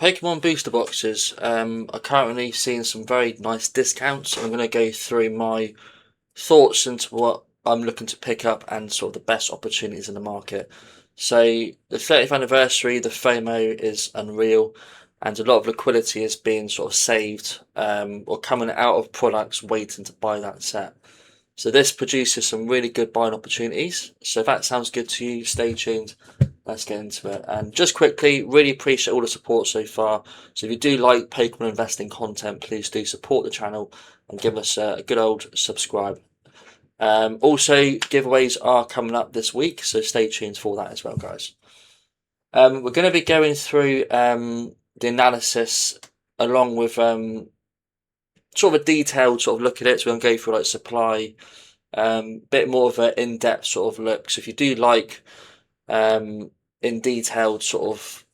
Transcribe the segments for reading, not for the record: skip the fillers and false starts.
Pokemon booster boxes are currently seeing some very nice discounts. I'm going to go through my thoughts into what I'm looking to pick up and sort of the best opportunities in the market. So the 30th anniversary, the FOMO is unreal, and a lot of liquidity is being sort of saved or coming out of products waiting to buy that set. So this produces some really good buying opportunities. So if that sounds good to you, stay tuned. Let's get into it. And just quickly, really appreciate all the support so far. So if you do like Pokemon investing content, please do support the channel and give us a good old subscribe. Also, giveaways are coming up this week, so stay tuned for that as well, guys. We're going to be going through the analysis along with sort of a detailed sort of look at it. So we're going to go through like supply, bit more of an in-depth sort of look. So if you do like in detailed sort of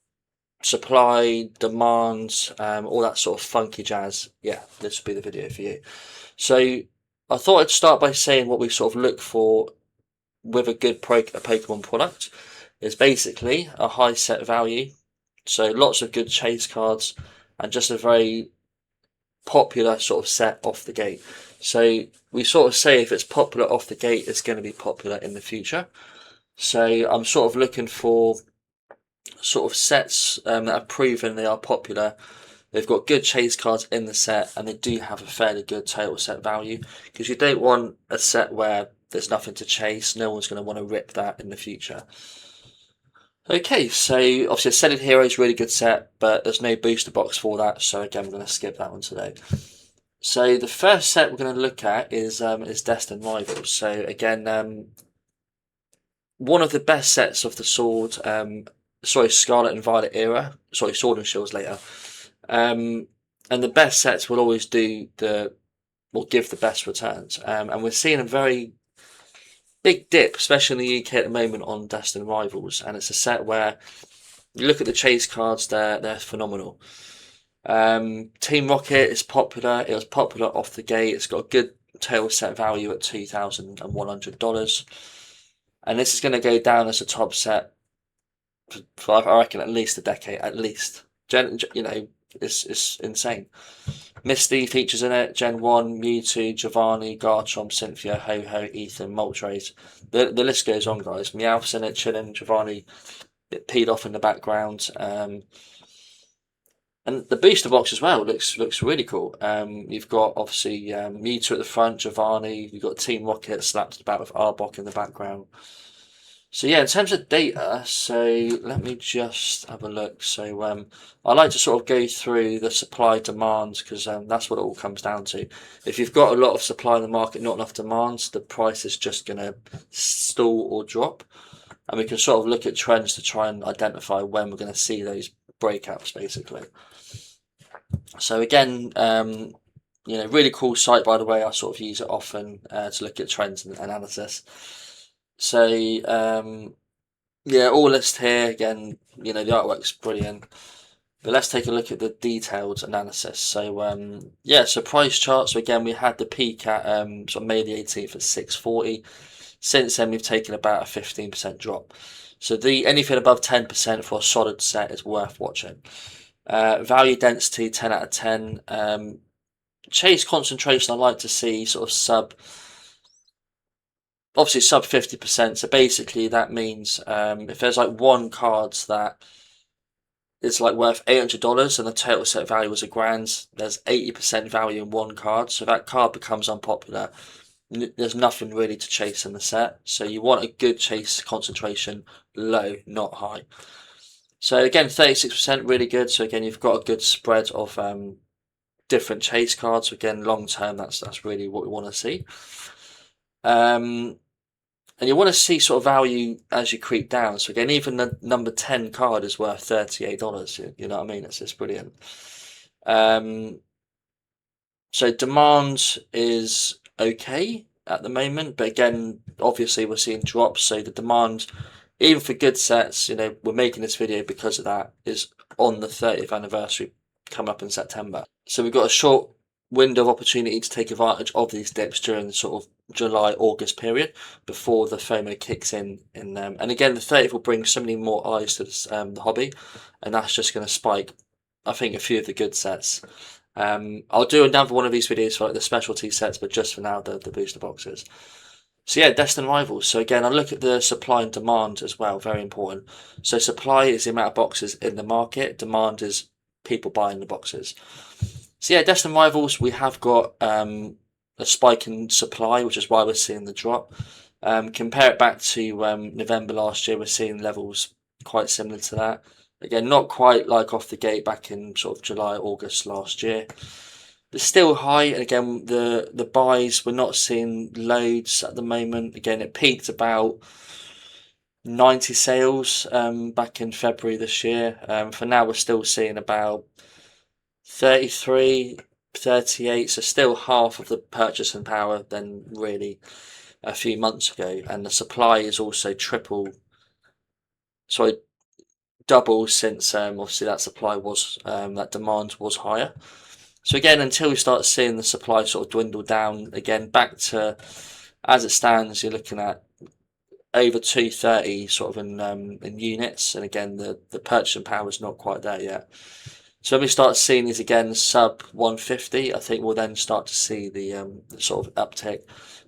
supply, demand, all that sort of funky jazz, yeah, this will be the video for you. So I thought I'd start by saying what we sort of look for with a good Pokemon product is basically a high set value. So lots of good chase cards and just a very popular sort of set off the gate. So we sort of say if it's popular off the gate, it's going to be popular in the future. So I'm sort of looking for sort of sets that have proven they are popular. They've got good chase cards in the set and they do have a fairly good total set value, because you don't want a set where there's nothing to chase. No one's going to want to rip that in the future. Okay, so obviously Ascended Hero is a really good set, but there's no booster box for that, so again we're going to skip that one today. So the first set we're going to look at is Destined Rivals. So again, one of the best sets of the Scarlet and Violet era, Sword and Shields later. And the best sets will always give the best returns. And we're seeing a very big dip, especially in the UK at the moment, on Destined Rivals. And it's a set where you look at the chase cards, they're phenomenal. Team Rocket is popular. It was popular off the gate. It's got a good tail set value at $2,100. And this is going to go down as a top set for I reckon at least a decade, at least. It's insane. Misty features in it, Gen 1, Mewtwo, Giovanni, Garchomp, Cynthia, Ho-Ho, Ethan, Moltres. The list goes on, guys. Meowth's in it, chilling, Giovanni peed off in the background. And the booster box as well looks really cool. You've got obviously Mewtwo at the front, Giovanni. You've got Team Rocket slapped about with Arbok in the background. So yeah, in terms of data, so let me just have a look. So I like to sort of go through the supply demands, because that's what it all comes down to. If you've got a lot of supply in the market, not enough demands, the price is just going to stall or drop. And we can sort of look at trends to try and identify when we're going to see those breakouts, basically. So again, really cool site, by the way. I sort of use it often to look at trends and analysis. So yeah, all list here again. The artwork's brilliant. But let's take a look at the detailed analysis. So so price chart. So again, we had the peak at sort of May the 18th at 640. Since then, we've taken about a 15% drop. So anything above 10% for a solid set is worth watching. Value density 10 out of 10. Chase concentration, I like to see sort of obviously sub 50%. So basically that means if there's like one card that is like worth $800 and the total set value was $1,000, there's 80% value in one card. So that card becomes unpopular. There's nothing really to chase in the set. So you want a good chase concentration, low, not high. So again, 36% really good. So again, you've got a good spread of different chase cards. So again, long term, that's really what we want to see. And you want to see sort of value as you creep down. So again, even the number 10 card is worth $38. You know what I mean? It's brilliant. So demand is okay at the moment, but again, obviously we're seeing drops. So the demand, even for good sets, we're making this video because of that, is on the 30th anniversary coming up in September. So we've got a short window of opportunity to take advantage of these dips during the sort of July, August period before the FOMO kicks in. And again, the 30th will bring so many more eyes to this, the hobby, and that's just going to spike I think, a few of the good sets. I'll do another one of these videos for like the specialty sets, but just for now, the booster boxes. So yeah, Destined Rivals. So again, I look at the supply and demand as well, very important. So supply is the amount of boxes in the market, demand is people buying the boxes. So yeah, Destined Rivals, we have got a spike in supply, which is why we're seeing the drop. Compare it back to November last year, we're seeing levels quite similar to that. Again, not quite like off the gate back in sort of July, August last year. But still high, and again, the buys, we're not seeing loads at the moment. Again, it peaked about 90 sales back in February this year. For now, we're still seeing about 33, 38, so still half of the purchasing power than really a few months ago, and the supply is also double since obviously that supply was that demand was higher. So again, until we start seeing the supply sort of dwindle down again back to as it stands, you're looking at over 230 sort of in units, and again the purchasing power is not quite there yet. So when we start seeing these again sub 150, I think we'll then start to see the sort of uptick.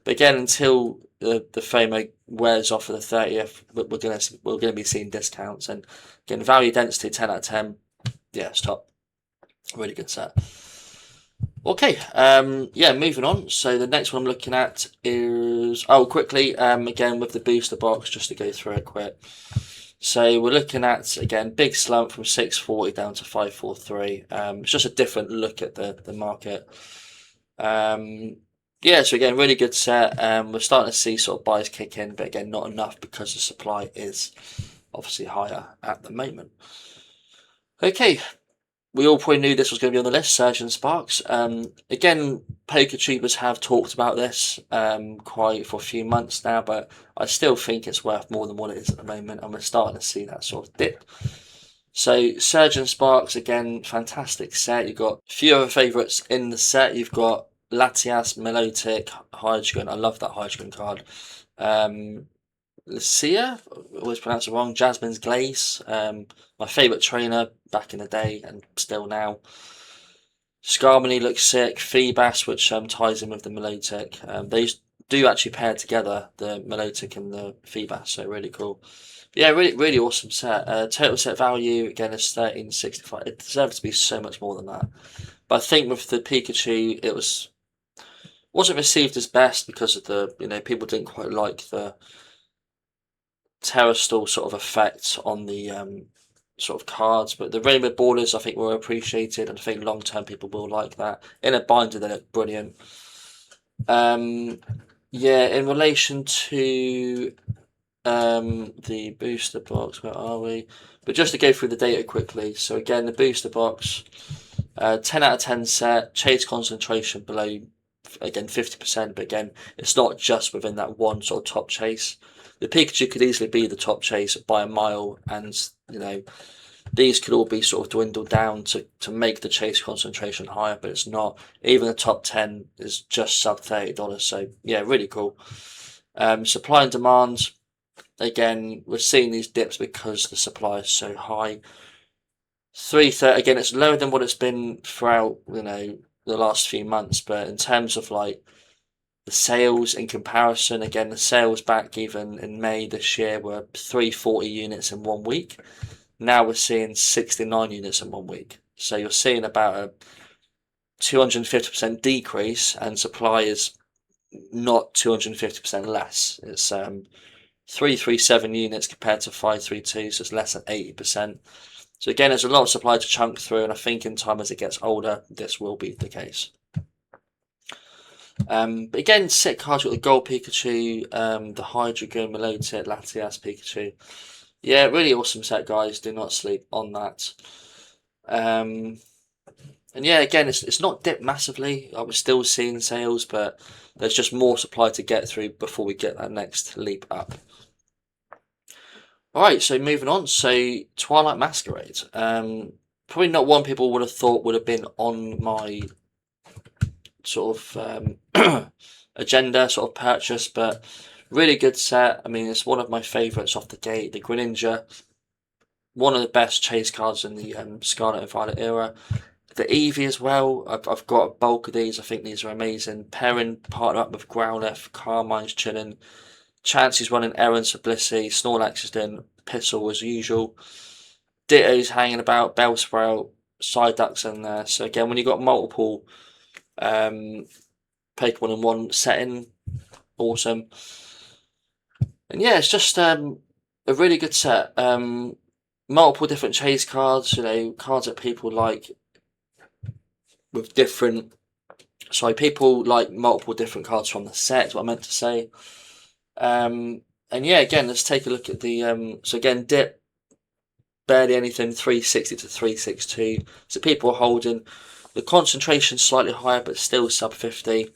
But again, until the FOMO wears off for the 30th, we're gonna be seeing discounts. And again, value density 10 out of 10, yeah, it's top, really good set. Okay, yeah, moving on. So the next one I'm looking at is quickly again with the booster box, just to go through it quick. So we're looking at again big slump from 640 down to 543. It's just a different look at the market. Yeah, so again, really good set. We're starting to see sort of buys kick in, but again, not enough because the supply is obviously higher at the moment. Okay, we all probably knew this was going to be on the list, Surge and Sparks. Again, PokeTubers have talked about this quite for a few months now, but I still think it's worth more than what it is at the moment, and we're starting to see that sort of dip. So Surge and Sparks, again, fantastic set. You've got a few other favourites in the set. You've got Latias, Milotic, Hydreigon. I love that Hydreigon card. Lucia, always pronounce it wrong. Jasmine's Glaze, my favourite trainer back in the day and still now. Skarmory looks sick. Feebas, which ties in with the Milotic. They do actually pair together, the Milotic and the Feebas, so really cool. But yeah, really awesome set. Total set value again is 1365. It deserves to be so much more than that. But I think with the Pikachu, it wasn't received as best because of the people didn't quite like the terrestrial sort of effect on the sort of cards, but the rainbow borders I think were appreciated, and I think long term people will like that. In a binder, they look brilliant. Yeah, in relation to the booster box, where are we? But just to go through the data quickly. So again, the booster box, 10 out of 10 set, chase concentration below again 50%, but again, it's not just within that one sort of top chase. The Pikachu could easily be the top chase by a mile, and these could all be sort of dwindled down to make the chase concentration higher, but it's not. Even the top 10 is just sub $30, so yeah, really cool. Supply and demand, again, we're seeing these dips because the supply is so high. 330, again, it's lower than what it's been throughout the last few months, but in terms of like the sales in comparison, again, the sales back even in May this year were 340 units in 1 week. Now we're seeing 69 units in 1 week. So you're seeing about a 250% decrease, and supply is not 250% less. It's 337 units compared to 532, so it's less than 80%. So again, there's a lot of supply to chunk through, and I think in time as it gets older, this will be the case. But again, sick cards with the Gold Pikachu, the Hydreigon, Milotic, Latias Pikachu. Yeah, really awesome set, guys. Do not sleep on that. And yeah, again, it's not dipped massively. I was still seeing sales, but there's just more supply to get through before we get that next leap up. Alright, so moving on. So Twilight Masquerade. Probably not one people would have thought would have been on my sort of agenda, sort of purchase, but really good set. I mean, it's one of my favourites off the gate. The Greninja, one of the best chase cards in the Scarlet and Violet era. The Eevee as well, I've got a bulk of these. I think these are amazing. Perrin partner up with Growlithe, Carmine's chilling. Chansey's running errands for Blissey, Snorlax is doing Pissel as usual. Ditto's hanging about, Bellsprout, Psyduck's in there. So again, when you've got multiple Pokemon in one setting, awesome. And yeah, it's just a really good set. Multiple different chase cards, cards that people like with different. Sorry, people like multiple different cards from the set. What I meant to say. And yeah, again, let's take a look at the. So again, Dip barely anything, 360 to 362. So people are holding the concentration slightly higher, but still sub 50.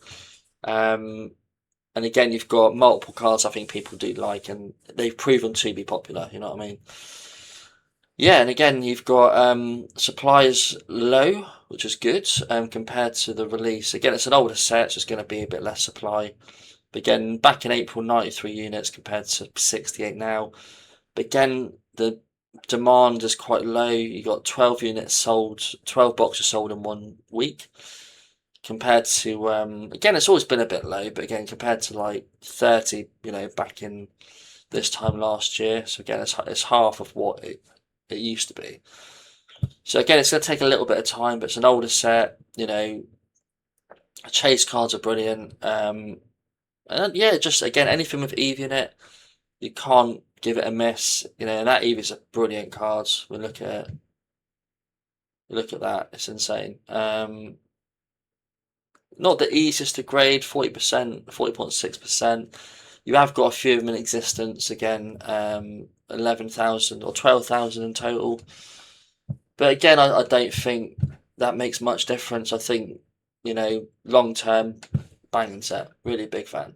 And again, you've got multiple cards I think people do like, and they've proven to be popular, you know what I mean? Yeah, and again, you've got supplies low, which is good, compared to the release. Again, it's an older set, so it's going to be a bit less supply. But again, back in April, 93 units compared to 68 now. But again, the demand is quite low. You got 12 units sold, 12 boxes sold in 1 week. Compared to again, it's always been a bit low, but again, compared to like 30, back in this time last year. So again, it's half of what it used to be. So again, it's going to take a little bit of time, but it's an older set. Chase cards are brilliant. And yeah, just again, anything with Eevee in it, you can't give it a miss. And that Eevee's a brilliant card. We look at it. Look at that, it's insane. Not the easiest to grade, 40%, 40.6%. You have got a few of them in existence, again, 11,000 or 12,000 in total. But again, I don't think that makes much difference. I think, long term, banging set. Really big fan.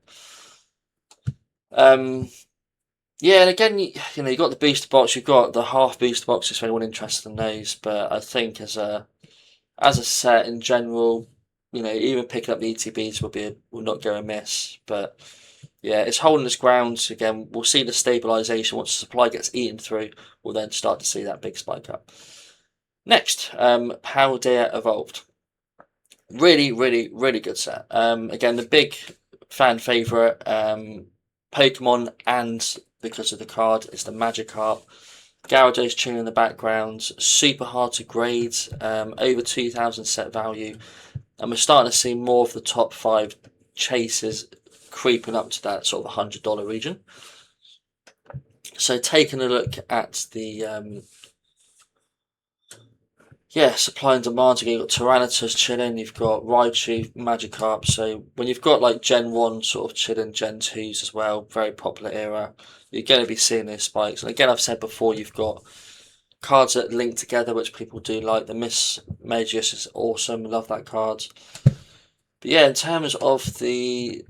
Yeah, and again, you got the booster box. You've got the half booster boxes for anyone interested in those. But I think as a set in general, even picking up the ETBs will not go amiss. But yeah, it's holding its ground. Again, we'll see the stabilisation once the supply gets eaten through. We'll then start to see that big spike up. Next, Paldea Evolved. Really, really, really good set. Again, the big fan favourite Pokemon, and because of the card, is the Magikarp. Gyarados tuning in the background, super hard to grade, over 2,000 set value, and we're starting to see more of the top 5 chases creeping up to that sort of $100 region. So taking a look at the supply and demand, again, you've got Tyranitar chilling, you've got Raichu, Magikarp. So when you've got like Gen 1 sort of chilling, Gen 2s as well, very popular era, you're going to be seeing those spikes. And again, I've said before, you've got cards that link together, which people do like. The Miss Magius is awesome, love that card. But yeah, in terms of the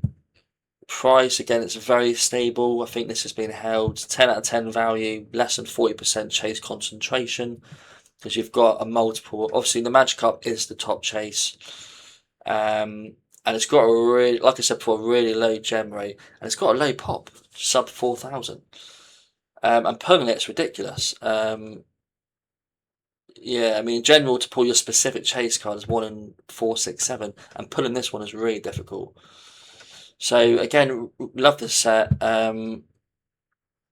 price, again, it's very stable. I think this has been held 10 out of 10 value, less than 40% chase concentration, because you've got a multiple. Obviously, the Magikarp is the top chase, and it's got a really, like I said before, a really low gem rate, and it's got a low pop, sub 4,000. And pulling it's ridiculous. Yeah, I mean, in general, to pull your specific chase card is 1 in 467, and pulling this one is really difficult. So again, love this set.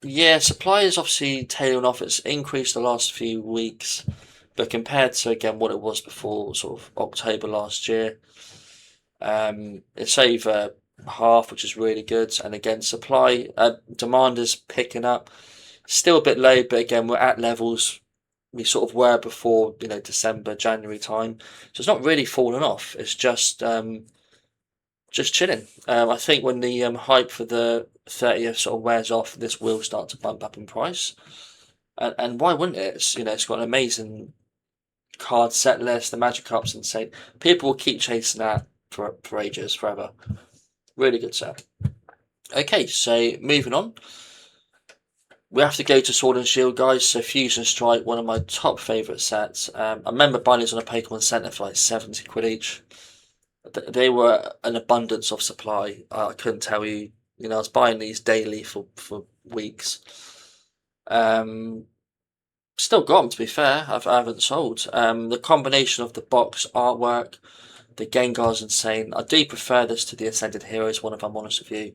Yeah, supply is obviously tailing off. It's increased the last few weeks, but compared to again what it was before, sort of October last year, it's over half, which is really good. And again, supply demand is picking up. Still a bit low, but again, we're at levels we sort of were before, December, January time. So it's not really fallen off. It's just chilling. I think when the hype for the 30th sort of wears off, this will start to bump up in price. And why wouldn't it? It's got an amazing card set list. The Magikarp's insane. People will keep chasing that for ages, forever. Really good set. Okay, so moving on. We have to go to Sword and Shield, guys. So Fusion Strike, one of my top favourite sets. I remember buying these on a Pokemon Center for like 70 quid each. They were an abundance of supply. I couldn't tell you. I was buying these daily for weeks. Still got them, to be fair. I haven't sold. The combination of the box artwork, the Gengar's insane. I do prefer this to the Ascended Heroes one, if I'm honest with you.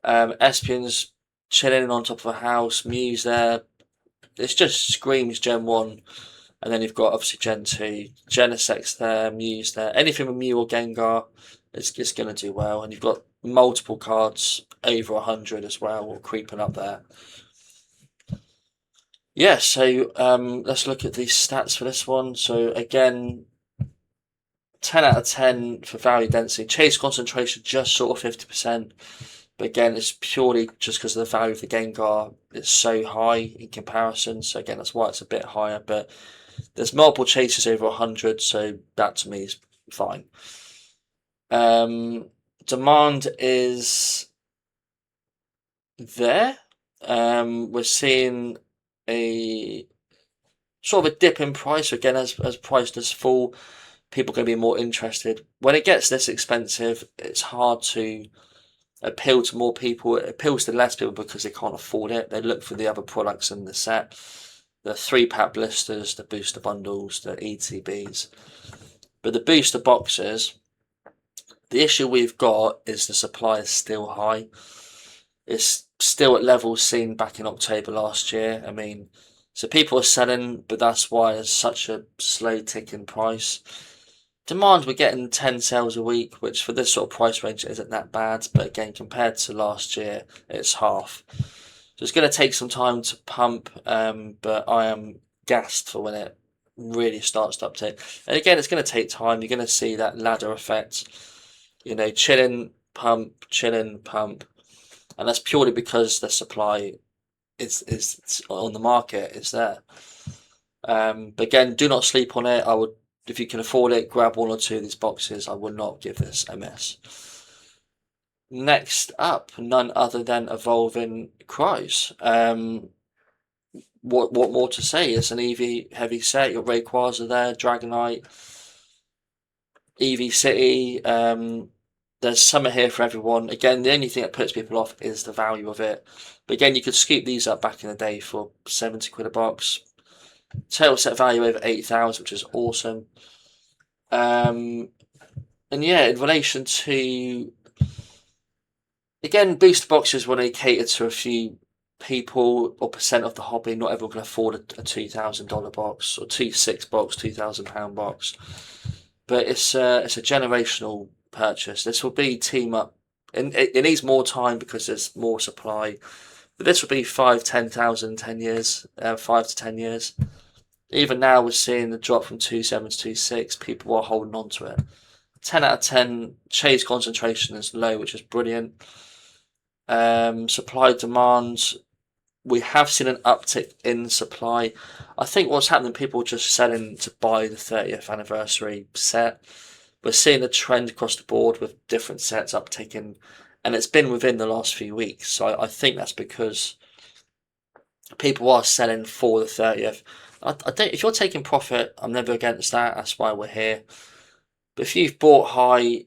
Espion's chilling on top of a house, Mew's there. It just screams Gen 1. And then you've got obviously Gen 2, Genesec's there, Mew's there. Anything with Mew or Gengar, it's going to do well. And you've got multiple cards over 100 as well, or creeping up there. Yeah, so let's look at the stats for this one. So again, 10 out of 10 for value density. Chase concentration just sort of 50%. But again, it's purely just because of the value of the Gengar. It's so high in comparison. So again, that's why it's a bit higher. But there's multiple chases over 100, so that to me is fine. Demand is there. We're seeing a sort of a dip in price. Again, as price does fall, people are going to be more interested. When it gets this expensive, it's hard to appeal to more people. It appeals to less people because they can't afford it. They look for the other products in the set. The 3-pack blisters, the booster bundles, the ETBs. But the booster boxes, the issue we've got is the supply is still high. It's still at levels seen back in October last year. I mean, so people are selling, but that's why there's such a slow ticking price. Demand, we're getting 10 sales a week, which for this sort of price range isn't that bad. But again, compared to last year, it's half. So it's going to take some time to pump, but I am gassed for when it really starts to uptake. And again, it's going to take time. You're going to see that ladder effect. You know, chilling, pump, chilling, pump. And that's purely because the supply is on the market, it's there. But again, do not sleep on it. I would, if you can afford it, grab 1 or 2 of these boxes. I would not give this a miss. Next up, none other than Evolving Cries. What more to say? It's an EV heavy set. Your Rayquaza there, Dragonite, EV City. There's summer here for everyone. Again, the only thing that puts people off is the value of it. But again, you could scoop these up back in the day for 70 quid a box. Total set value over 8,000, which is awesome. And yeah, in relation to, again, booster boxes when they cater to a few people or percent of the hobby. Not everyone can afford a $2,000 box or £2,600 box, £2,000 box. But it's a generational purchase. This will be team up, and it needs more time because there's more supply. But this will be 5,000, 10,000, 10 years, 5 to 10 years. Even now, we're seeing the drop from 2.7 to 2.6. People are holding on to it. 10 out of 10 chase concentration is low, which is brilliant. Supply demand, we have seen an uptick in supply. I think what's happening, people are just selling to buy the 30th anniversary set. We're seeing a trend across the board with different sets upticking, and it's been within the last few weeks. So I think that's because people are selling for the 30th. I don't. If you're taking profit, I'm never against that. That's why we're here. But if you've bought high,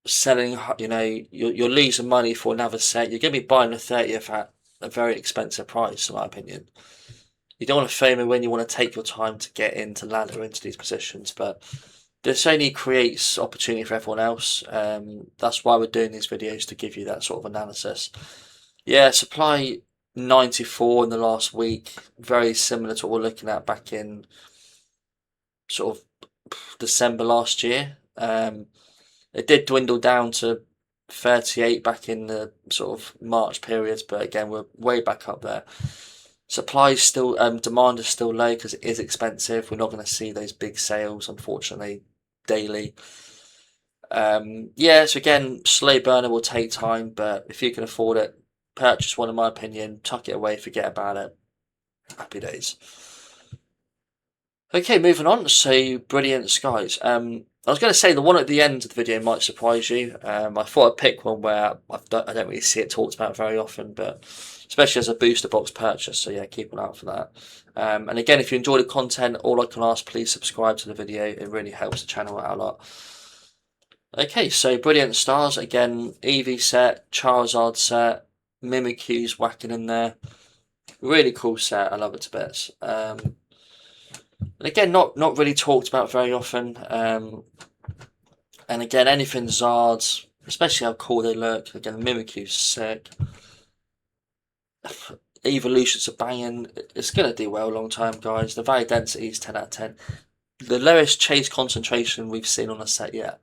selling, you know, you're losing money for another set. You're going to be buying the 30th at a very expensive price, in my opinion. You don't want to fame it when you want to take your time to get into ladder into these positions, but this only creates opportunity for everyone else. That's why we're doing these videos, to give you that sort of analysis. Yeah, supply 94 in the last week, very similar to what we're looking at back in sort of December last year. It did dwindle down to 38 back in the sort of March period, but again, we're way back up there. Supply is still, demand is still low because it is expensive. We're not going to see those big sales, unfortunately, daily. Yeah, so again, slow burner will take time, but if you can afford it, purchase one, in my opinion, tuck it away, forget about it. Happy days. Okay, moving on. So, Brilliant Skies. I was going to say the one at the end of the video might surprise you. I thought I'd pick one where I don't really see it talked about very often, but especially as a booster box purchase. So yeah, keep an eye out for that. And again, if you enjoy the content, all I can ask, please subscribe to the video. It really helps the channel out a lot. Okay, so Brilliant Stars. Again, Eevee set, Charizard set, Mimikyu's whacking in there. Really cool set. I love it to bits. And again, not really talked about very often. And again, anything Zards, especially how cool they look. Again, the Mimikyu's sick. Evolutions are banging. It's going to do well long term, guys. The value density is 10 out of 10. The lowest chase concentration we've seen on a set yet.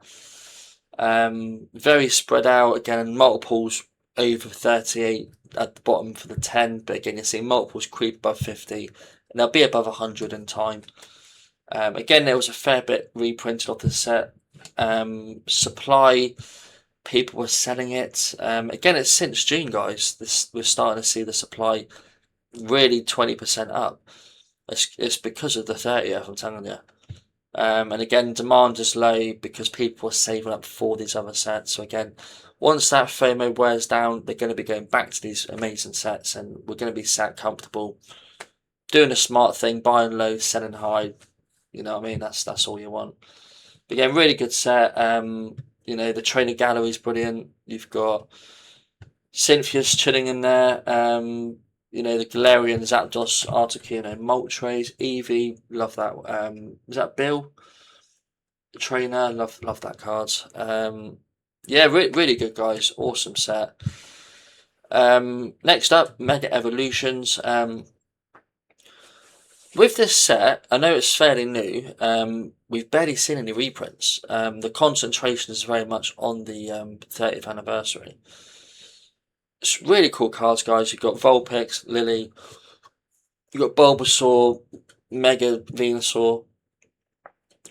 Very spread out. Again, multiples over 38 at the bottom for the 10. But again, you're seeing multiples creep above 50. And they'll be above 100 in time. Again, there was a fair bit reprinted off the set. Supply, people were selling it. Again, it's since June, guys. We're starting to see the supply really 20% up. It's because of the 30th, I'm telling you. And again, demand is low because people are saving up for these other sets. So again, once that FOMO wears down, they're going to be going back to these amazing sets, and we're going to be sat comfortable, doing a smart thing, buying low, selling high. You know what I mean? That's all you want. But again, really good set. You know, the trainer gallery is brilliant. You've got Cynthia's chilling in there. You know, the Galarian, Zapdos, Articuno, Moltres, Eevee, love that. Was that Bill? The trainer, love that card. Yeah, really good, guys. Awesome set. Next up, Mega Evolutions. With this set, I know it's fairly new. We've barely seen any reprints. The concentration is very much on the 30th anniversary. It's really cool cards, guys. You've got Vulpix, Lily, you've got Bulbasaur, Mega Venusaur,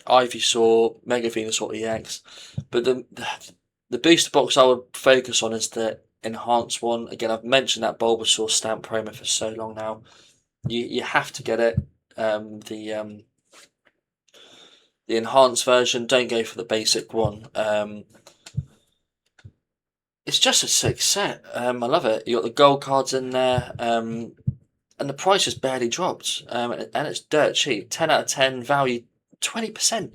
Ivysaur, Mega Venusaur EX. But the booster box I would focus on is the enhanced one. Again, I've mentioned that Bulbasaur stamp promo for so long now. You have to get it. The enhanced version. Don't go for the basic one. It's just a sick set. I love it. You got the gold cards in there, and the price has barely dropped. And it's dirt cheap. 10 out of 10 value, 20%.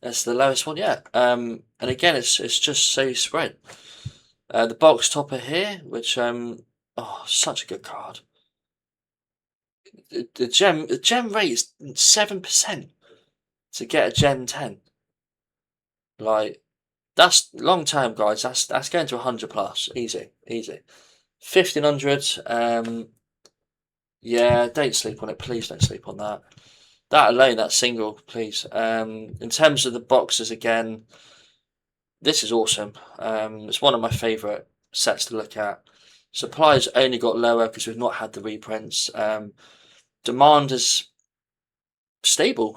That's the lowest one yet. And again, it's just so spread. The box topper here, which such a good card. The gem rate is 7% to get a Gen 10. Like, that's long term, guys. That's going to 100 plus, easy. 1500. Yeah, don't sleep on it. Please don't sleep on that. That alone, that single, please. In terms of the boxes, again, this is awesome. It's one of my favourite sets to look at. Supply's only got lower because we've not had the reprints. Demand is stable.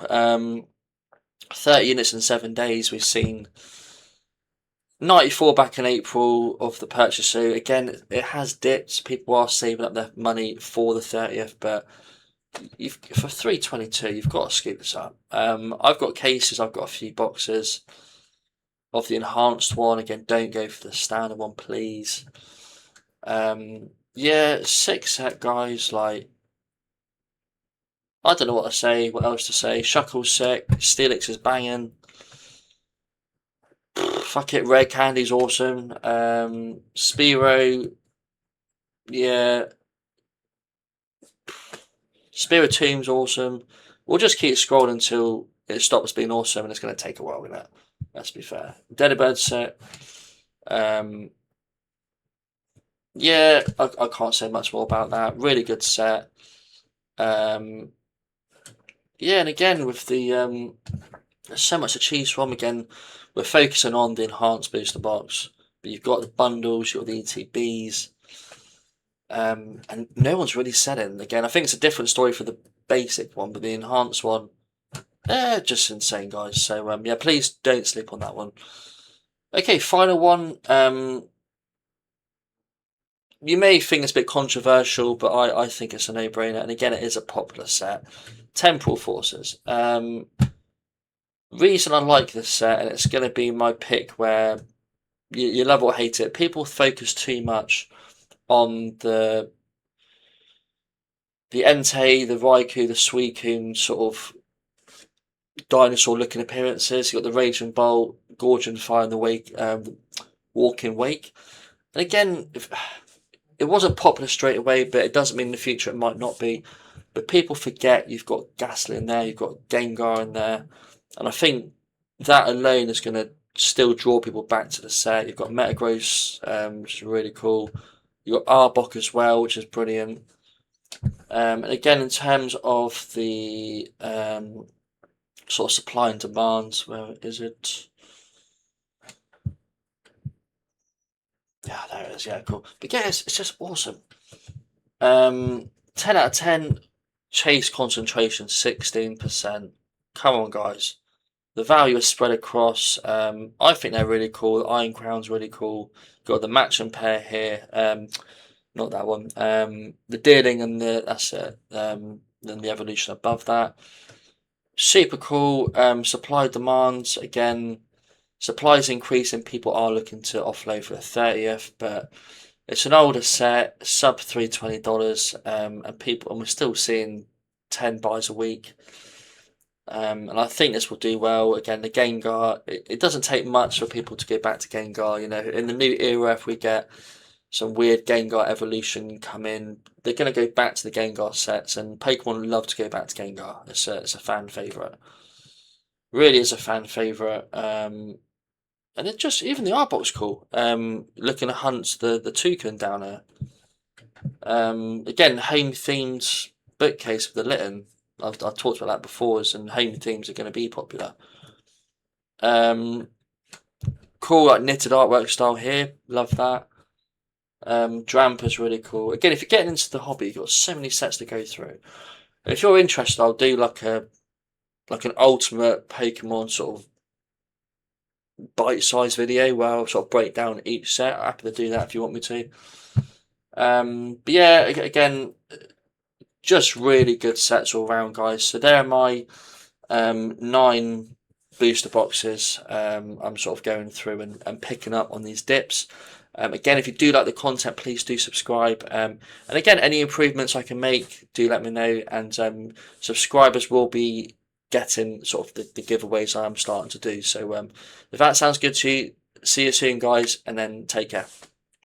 30 units in 7 days. We've seen 94 back in April of the purchase. So again, it has dipped. People are saving up their money for the 30th, but for 322, you've got to scoop this up. I've got cases. I've got a few boxes of the enhanced one. Again, don't go for the standard one, please. Yeah, sick set, guys. Like, I don't know what to say. What else to say? Shuckle's sick. Steelix is banging. Fuck it. Red Candy's awesome. Spearow. Yeah. Spiritomb's awesome. We'll just keep scrolling until it stops being awesome, and it's going to take a while with that. Let's be fair. Delibird set. Yeah, I can't say much more about that. Really good set. Yeah, and again with the there's so much to choose from. Again, we're focusing on the enhanced booster box, but you've got the bundles, you've got the ETBs, and no one's really selling. Again, I think it's a different story for the basic one, but the enhanced one, just insane, guys. So yeah, please don't sleep on that one. Okay, final one. You may think it's a bit controversial, but I think it's a no-brainer. And again, it is a popular set. Temporal Forces. Reason I like this set, and it's going to be my pick where you love or hate it. People focus too much on the Entei, the Raikou, the Suicune sort of dinosaur-looking appearances. You got the Raging Bolt, Gorgon Fire, and the Wake, Walking Wake. And again, it wasn't popular straight away, but it doesn't mean in the future it might not be. But people forget you've got Ghastly in there, you've got Gengar in there, and I think that alone is going to still draw people back to the set. You've got Metagross, which is really cool. You've got Arbok as well, which is brilliant. And again, in terms of the sort of supply and demand, where is it? Yeah, there it is. Yeah, cool. But yeah, it's just awesome. 10 out of 10. Chase concentration 16%. Come on, guys. The value is spread across. I think they're really cool. The Iron Crown's really cool. Got the match and pair here. Not that one. The dealing and that's it. Then the evolution above that. Super cool. Supply demands again. Supply's increasing. People are looking to offload for the 30th, but it's an older set, sub $320, and we're still seeing 10 buys a week. And I think this will do well. Again, the Gengar, it doesn't take much for people to go back to Gengar. You know, in the new era, if we get some weird Gengar evolution come in, they're going to go back to the Gengar sets, and Pokemon love to go back to Gengar. It's a fan favorite. Really is a fan favorite. And it just even the Arbok's cool. Looking at Hunt's the toucan down there. Again, home themed bookcase with the Litten. I've talked about that before, and home themes are going to be popular. Cool, like knitted artwork style here. Love that. Drampa's really cool. Again, if you're getting into the hobby, you've got so many sets to go through. And if you're interested, I'll do like an ultimate Pokemon sort of bite-sized video where I'll sort of break down each set. I'm happy to do that if you want me to. But yeah, again, just really good sets all around, guys. So there are my 9 booster boxes. I'm sort of going through and picking up on these dips. Again, if you do like the content, please do subscribe. And again, any improvements I can make, do let me know. And subscribers will be getting sort of the giveaways I'm starting to do. So if that sounds good to you, see you soon, guys, and then take care.